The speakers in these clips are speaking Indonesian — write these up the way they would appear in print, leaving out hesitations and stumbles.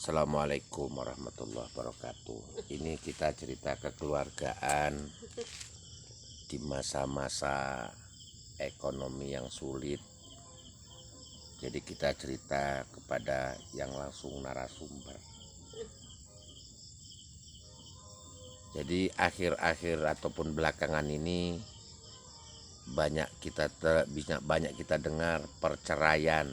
Assalamualaikum warahmatullahi wabarakatuh. Ini kita cerita kekeluargaan di masa-masa ekonomi yang sulit. Jadi kita cerita kepada yang langsung narasumber. Jadi akhir-akhir ataupun belakangan ini banyak kita dengar perceraian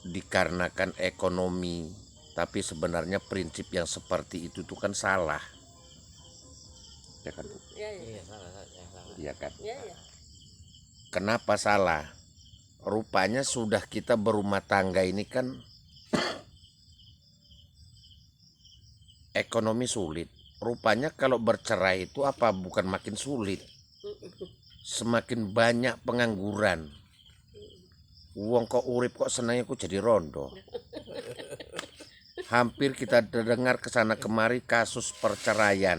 dikarenakan ekonomi, tapi sebenarnya prinsip yang seperti itu tuh kan salah, ya kan? Iya, salah. Iya kan? Iya. Kenapa salah? Rupanya sudah kita berumah tangga ini kan ekonomi sulit. Rupanya kalau bercerai itu apa bukan makin sulit? Semakin banyak pengangguran. Uang kok urip kok senangnya kok jadi rondo. Hampir kita dengar kesana kemari kasus perceraian.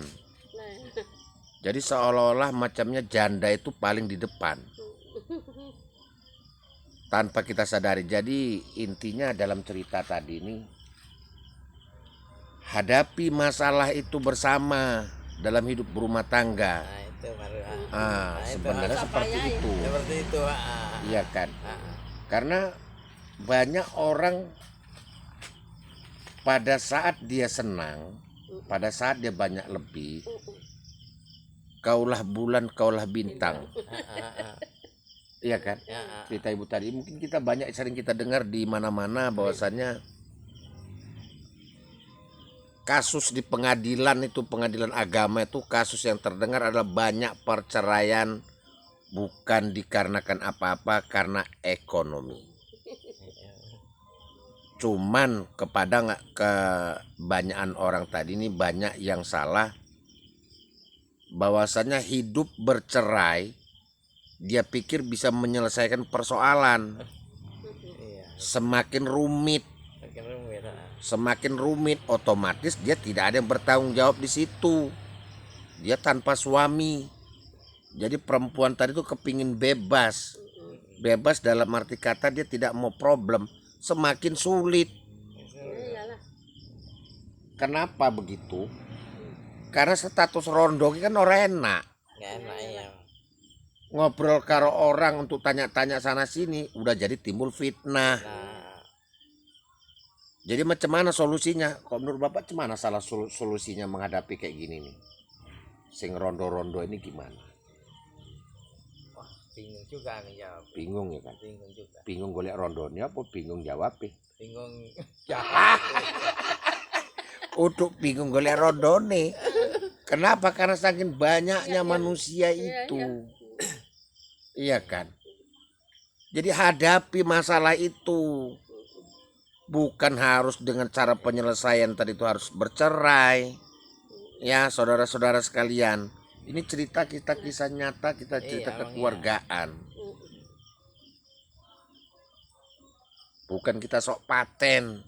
Jadi seolah-olah macamnya janda itu paling di depan, tanpa kita sadari. Jadi intinya dalam cerita tadi ini, hadapi masalah itu bersama dalam hidup berumah tangga. Nah, itu baru. Sebenarnya seperti itu. Seperti itu. Iya kan? Karena banyak orang pada saat dia senang, pada saat dia banyak lebih, kaulah bulan, kaulah bintang. Iya kan? Cerita ibu tadi mungkin kita sering kita dengar di mana-mana bahwasannya kasus di pengadilan itu, pengadilan agama itu, kasus yang terdengar adalah banyak perceraian bukan dikarenakan apa-apa, karena ekonomi. Cuman kebanyakan orang tadi ini banyak yang salah, bahwasannya hidup bercerai dia pikir bisa menyelesaikan persoalan. Semakin rumit otomatis dia tidak ada yang bertanggung jawab di situ. Dia tanpa suami. Jadi perempuan tadi tuh kepingin bebas dalam arti kata dia tidak mau problem. Semakin sulit. Kenapa begitu? Karena status rondo kan orang enak. Ngobrol karo orang untuk tanya-tanya sana sini udah jadi timbul fitnah. Jadi macam mana solusinya? Kok menurut Bapak gimana salah solusinya menghadapi kayak gini nih? Sing rondo-rondo ini gimana? Bingung juga nih jawab. Bingung ya kan? Bingung juga. Bingung golek rondonya apa bingung jawabnya? Bingung. Untuk bingung golek rondone. Kenapa? Karena saking banyaknya manusia itu. Iya kan? Jadi hadapi masalah itu. Bukan harus dengan cara penyelesaian tadi itu harus bercerai. Ya, saudara-saudara sekalian. Ini cerita kita kisah nyata, kita cerita kekeluargaan. Bukan kita sok paten,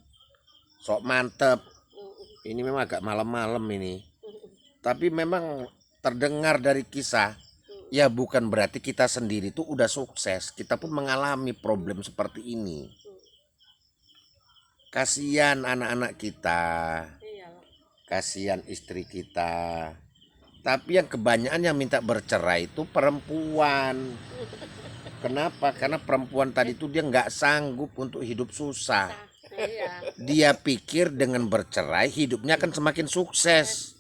sok mantep. Ini memang agak malam-malam ini. Tapi memang terdengar dari kisah, ya bukan berarti kita sendiri tuh udah sukses. Kita pun mengalami problem seperti ini. Kasihan anak-anak kita, kasihan istri kita. Tapi yang kebanyakan yang minta bercerai itu perempuan. Kenapa? Karena perempuan tadi itu dia nggak sanggup untuk hidup susah. Dia pikir dengan bercerai hidupnya akan semakin sukses,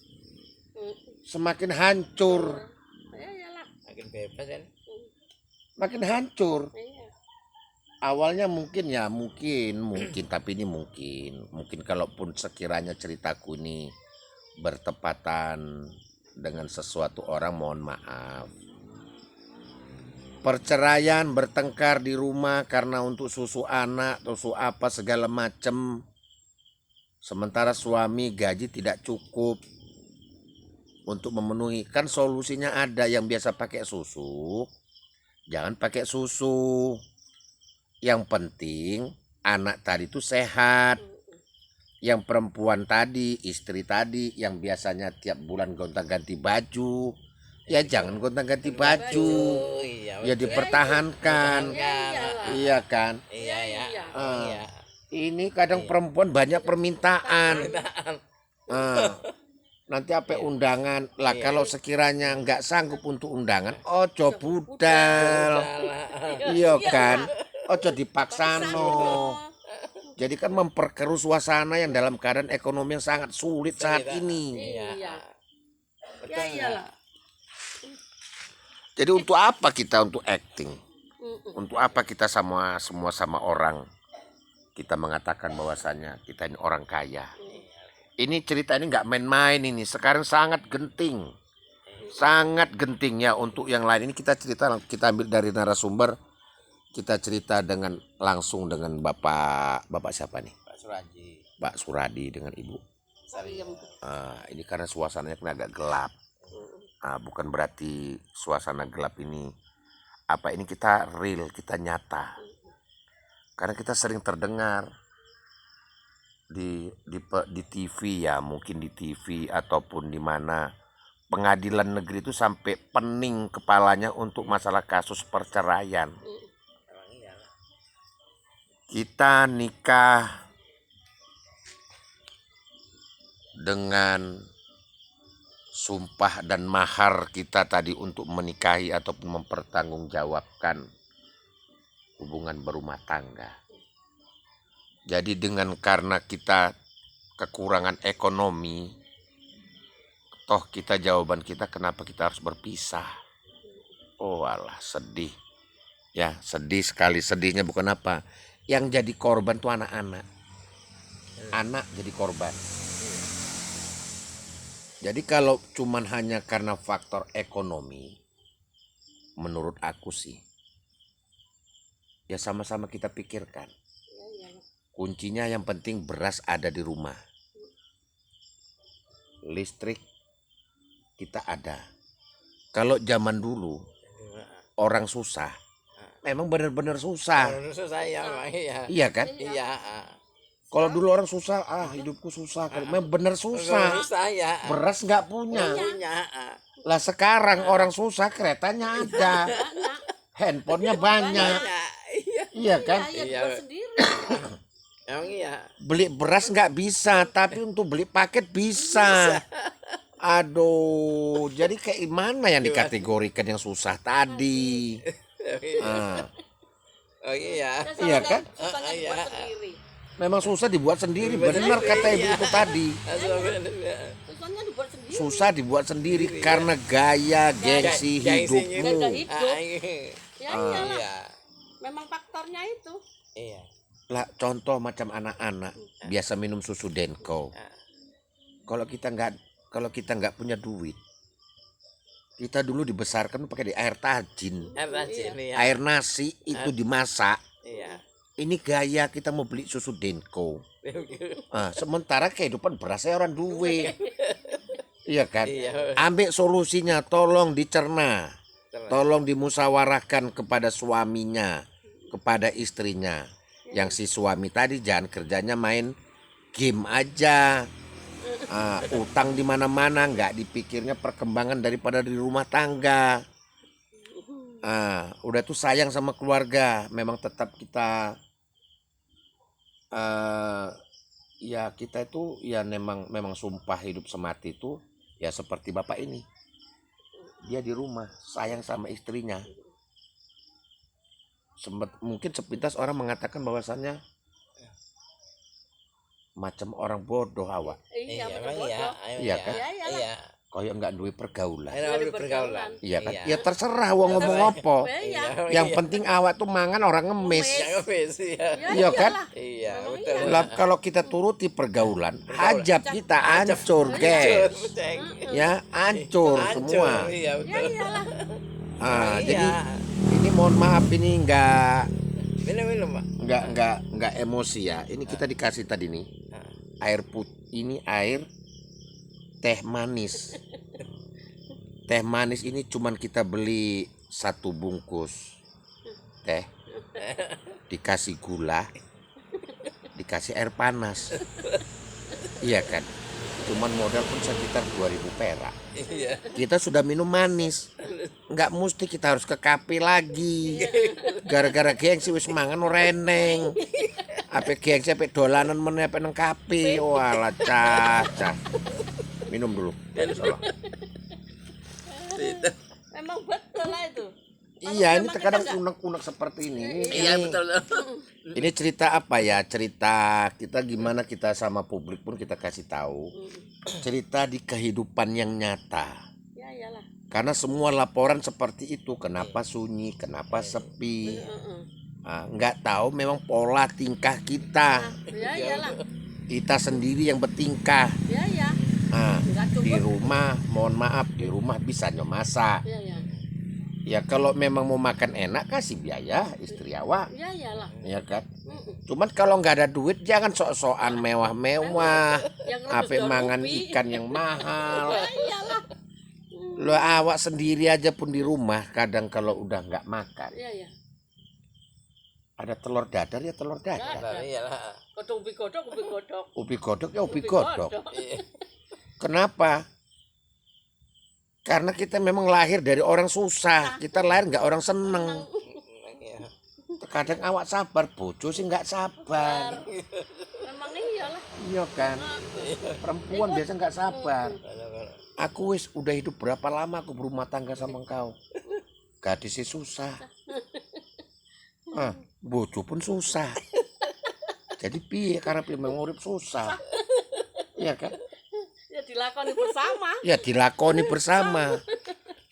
semakin hancur, Makin bebas kan? makin hancur. Awalnya mungkin tapi ini mungkin kalaupun sekiranya ceritaku ini bertepatan dengan sesuatu orang, mohon maaf. Perceraian, bertengkar di rumah karena untuk susu anak, susu apa segala macam. Sementara suami gaji tidak cukup untuk memenuhi. Kan solusinya ada, yang biasa pakai susu, jangan pakai susu. Yang penting anak tadi itu sehat. Yang perempuan tadi, istri tadi yang biasanya tiap bulan gonta-ganti baju, ya jangan gonta-ganti baju. Iya ya dipertahankan. Iya kan? Iya ya. Ah. Iya. Ini kadang perempuan banyak permintaan. Nanti apa undangan lah, kalau sekiranya nggak sanggup untuk undangan, ojo budal. Iya kan? Ojo dipaksano. Jadi kan memperkeruh suasana yang dalam keadaan ekonomi yang sangat sulit saat ini. Iya. Ya iyalah. Jadi untuk apa kita untuk acting? Untuk apa kita semua sama orang? Kita mengatakan bahwasannya kita ini orang kaya. Ini cerita ini nggak main-main ini. Sekarang sangat genting. Sangat genting ya untuk yang lain. Ini kita cerita, kita ambil dari narasumber. Kita cerita langsung dengan Bapak siapa nih? Pak Suraji. Pak Suradi dengan Ibu. Ini karena suasananya kena agak gelap. Bukan berarti suasana gelap ini ini kita real, kita nyata. Karena kita sering terdengar di TV ya, mungkin di TV ataupun di mana pengadilan negeri itu sampai pening kepalanya untuk masalah kasus perceraian. Kita nikah dengan sumpah dan mahar kita tadi untuk menikahi ataupun mempertanggungjawabkan hubungan berumah tangga. Jadi karena kita kekurangan ekonomi, toh jawaban kita kenapa kita harus berpisah. Oh alah, sedih. Ya sedih sekali. Sedihnya bukan apa, yang jadi korban tuh anak-anak. Anak jadi korban. Jadi kalau cuman hanya karena faktor ekonomi, menurut aku sih, ya sama-sama kita pikirkan. Kuncinya yang penting beras ada di rumah. Listrik kita ada. Kalau zaman dulu orang susah, memang benar-benar susah. Susah ya, iya. Iya kan? Iya. Kalau dulu orang susah, hidupku susah. Memang benar susah. Susah ya. Beras nggak punya. Punya. Lah sekarang orang susah, keretanya ada. Handphonenya banyak. Iya kan? Iya, buat sendiri. Emang iya. Beli beras nggak bisa, tapi untuk beli paket bisa. Aduh, jadi kayak mana yang dikategorikan yang susah tadi? Oh iya. Iya kan? Susahnya dibuat sendiri. Memang susah dibuat sendiri, benar kata ibu itu tadi. Susahnya dibuat sendiri. Susah dibuat sendiri karena gaya gengsi hidupmu. Gaya hidup. Ya iyalah. Iya. Memang faktornya itu. Iya. Lah contoh macam anak-anak biasa minum susu Denko. Kalau kita nggak punya duit, kita dulu dibesarkan pakai air tajin, air nasi itu dimasak. Iya. Ini gaya kita mau beli susu Denko. Sementara kehidupan berasnya orang duwe. Iya kan? Iya. Ambil solusinya, tolong dicerna, tolong dimusyawarahkan kepada suaminya, kepada istrinya. Yang si suami tadi jangan kerjanya main game aja, utang di mana-mana, nggak dipikirnya perkembangan daripada di rumah tangga. Udah tuh sayang sama keluarga, memang tetap kita ya kita itu ya memang sumpah hidup semati itu ya seperti bapak ini, dia di rumah sayang sama istrinya. Mungkin sepintas orang mengatakan bahwasannya macam orang bodoh awak. Iya, Emang bodoh. iya. Iya kan? Iya. Koyo nggak duwe pergaulan. Pergaulan. Iya kan? Ya terserah wong ngomong apa. Iya. Yang penting awak tuh mangan orang ngemis. Iya. Iya kan? Iya, Memang betul. Lah kalau kita turuti pergaulan, hajab kita hancur, guys. Ya, hancur semua. Iya, Ya betul. iyalah. Jadi ini mohon maaf ini Minum, Pak. nggak emosi ya. Ini kita dikasih tadi nih air putih, ini air teh manis. Teh manis ini cuman kita beli 1 bungkus teh, dikasih gula, dikasih air panas. Iya kan? cuman modal pun sekitar 2.000 perak. Iya. Kita sudah minum manis, nggak mesti kita harus ke kafe lagi. Gara-gara gengsi wis mangan reneng. Apa gengsi apa dolanan meneh apa nang kafe. Walah cah. Minum dulu. Salah. Memang betul lah itu. Iya, ini memang terkadang kita nggak- unek-unek seperti ini. Iya Ini- betul. Ini cerita apa ya? Cerita kita gimana kita sama publik pun kita kasih tahu. Cerita di kehidupan yang nyata. Ya iyalah. Karena semua laporan seperti itu. Kenapa sunyi? Kenapa sepi? Nggak tahu memang pola tingkah kita. Ya iyalah. Kita sendiri yang bertingkah. Ya ya. Nah, Nggak di cukup. rumah, mohon maaf, di rumah bisa masak. Ya ya. Ya kalau memang mau makan enak kasih biaya istri awak. Ya iyalah. Ya kan? Cuman kalau nggak ada duit jangan sok-sokan mewah-mewah. Yang Apa rebus mangan dorupi. ikan yang mahal. Ya iyalah. Lo awak sendiri aja pun di rumah kadang kalau udah nggak makan. Ya ya. Ada telur dadar ya telur dadar. Iyalah. Kodok ubi kodok ubi kodok. Ubi godok ya ubi godok. Iya. Kenapa? Karena kita memang lahir dari orang susah. Kita lahir nggak orang seneng. Iya. Kadang awak sabar, bojo sih nggak sabar. Memang iyalah. Iya kan? Perempuan biasa nggak sabar. Aku wis udah hidup berapa lama aku berumah tangga sama engkau. Gadisnya susah. Bojo pun susah. Jadi piye karena memang urip susah. Iya kan? Ya dilakoni bersama. Ya dilakoni bersama.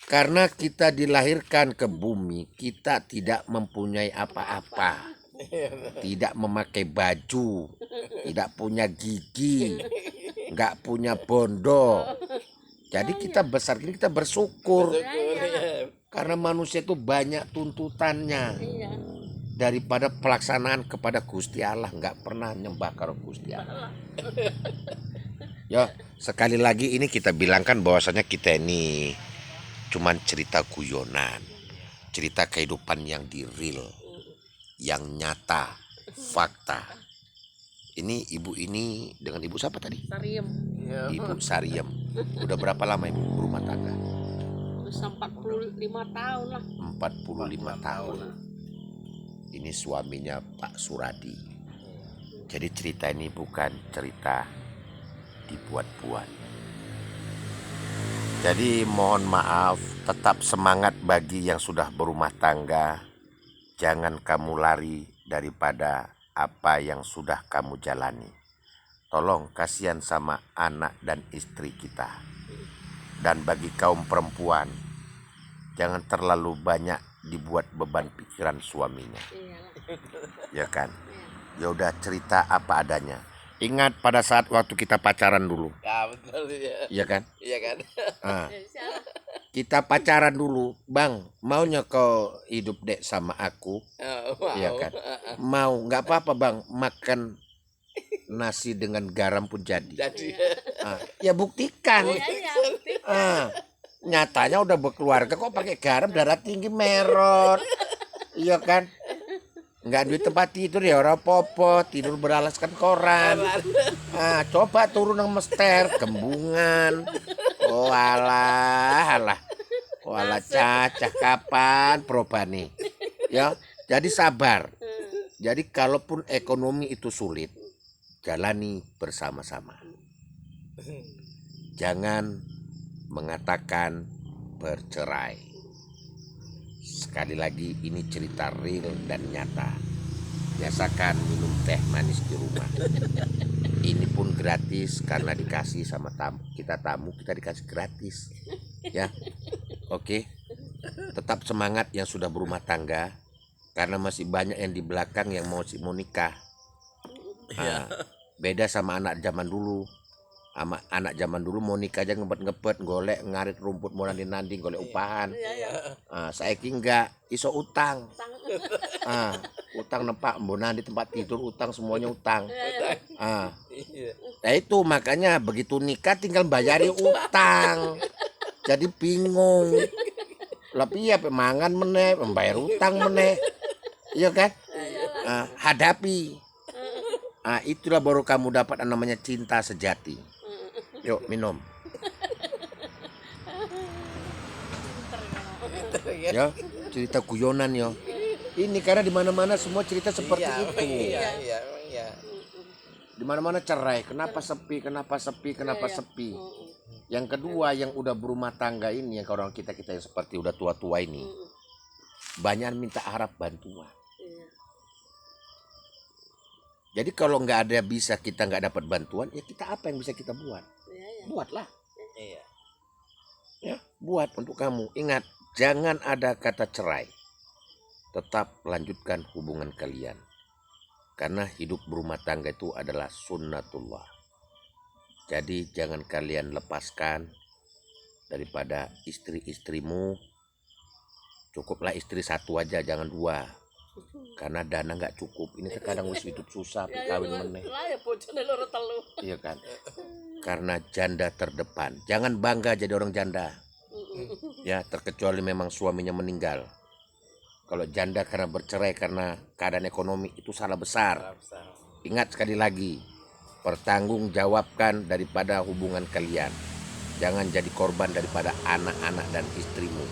Karena kita dilahirkan ke bumi, kita tidak mempunyai apa-apa. Tidak memakai baju, tidak punya gigi, nggak punya bondo. Jadi kita besar ini kita bersyukur. Karena manusia itu banyak tuntutannya. Iya. Daripada pelaksanaan kepada Gusti Allah, nggak pernah nyembah karo Gusti Allah. Ya, sekali lagi ini kita bilangkan bahwasanya kita ini cuman cerita guyonan, cerita kehidupan yang di real, yang nyata, fakta. Ini ibu ini dengan ibu siapa tadi? Sariem. Ibu Sariem. Udah berapa lama ibu berumah tangga? Bisa 45 tahun lah. 45 tahun. Ini suaminya Pak Suradi. Jadi cerita ini bukan cerita dibuat-buat. Jadi mohon maaf, tetap semangat bagi yang sudah berumah tangga. Jangan kamu lari daripada apa yang sudah kamu jalani. Tolong kasihan sama anak dan istri kita. Dan bagi kaum perempuan, jangan terlalu banyak dibuat beban pikiran suaminya. Iyalah. Ya kan? Ya udah cerita apa adanya. Ingat pada saat waktu kita pacaran dulu. Ya betul ya. Iya kan? Iya kan. Nah, Iyalah. kita pacaran dulu. Bang, maunya kau hidup dek sama aku? Wow. Iya kan? Mau, nggak apa-apa bang. Makan nasi dengan garam pun jadi. Jadi Ya buktikan. Iya. Nyatanya udah berkeluarga kok pakai garam, darah tinggi, merot. Iya kan? Nggak duit tempat tidur ya orang popo, tidur beralaskan koran. Coba turun nang mester, kembungan. Walah cacah kapan perobane. Ya, jadi sabar. Jadi kalaupun ekonomi itu sulit, jalani bersama-sama. Jangan mengatakan bercerai. Sekali lagi ini cerita real dan nyata. Biasakan minum teh manis di rumah. Ini pun gratis karena dikasih sama tamu. Kita dikasih gratis. Ya. Oke. Tetap semangat yang sudah berumah tangga karena masih banyak yang di belakang yang mau nikah. Beda sama anak zaman dulu. Sama anak zaman dulu mau nikah aja ngebet-ngebet, golek ngarit rumput mau nandi golek upahan. Saiki enggak iso utang. Utang nempak mbonan di tempat tidur, utang semuanya utang. Nah itu makanya begitu nikah tinggal bayari utang. Jadi bingung. Tapi ya pemangan meneh, membayar utang meneh. Iya kan? Hadapi. Itulah baru kamu dapat namanya cinta sejati. Yuk minum. Ya, cerita guyonan yo. Ini karena di mana-mana semua cerita seperti Iya, itu. iya, iya, emang iya. Di mana-mana cerai. Kenapa sepi? Kenapa sepi? Kenapa Iya. sepi? Yang kedua, yang udah berumah tangga ini, yang orang kita yang seperti udah tua-tua ini, banyak minta harap bantuan. Iya. Jadi kalau nggak ada bisa kita nggak dapat bantuan, ya kita apa yang bisa kita buat? Iya, iya. Buatlah. Iya. Ya, buat untuk kamu. Ingat, jangan ada kata cerai. Tetap lanjutkan hubungan kalian. Karena hidup berumah tangga itu adalah sunnatullah. Jadi jangan kalian lepaskan daripada istri-istrimu. Cukuplah istri satu aja, jangan dua. Karena dana nggak cukup. Ini sekarang wis hidup susah, Ya, kawin ya, meneh. lah ya bojone loro telu. Iya kan? Karena janda terdepan. Jangan bangga jadi orang janda. Ya, terkecuali memang suaminya meninggal. Kalau janda karena bercerai karena keadaan ekonomi itu salah besar. Ingat sekali lagi, pertanggungjawabkan daripada hubungan kalian. Jangan jadi korban daripada anak-anak dan istrimu.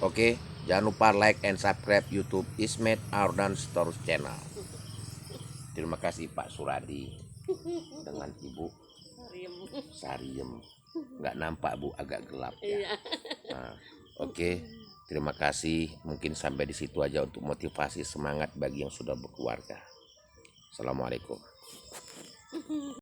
Oke, jangan lupa like and subscribe YouTube Ismet Ardan Stories Channel. Terima kasih Pak Suradi dengan Ibu Riem. Sariem. Nggak nampak Bu, agak gelap ya. Iya. Nah, oke, terima kasih. Mungkin sampai di situ aja untuk motivasi semangat bagi yang sudah berkeluarga. Assalamualaikum.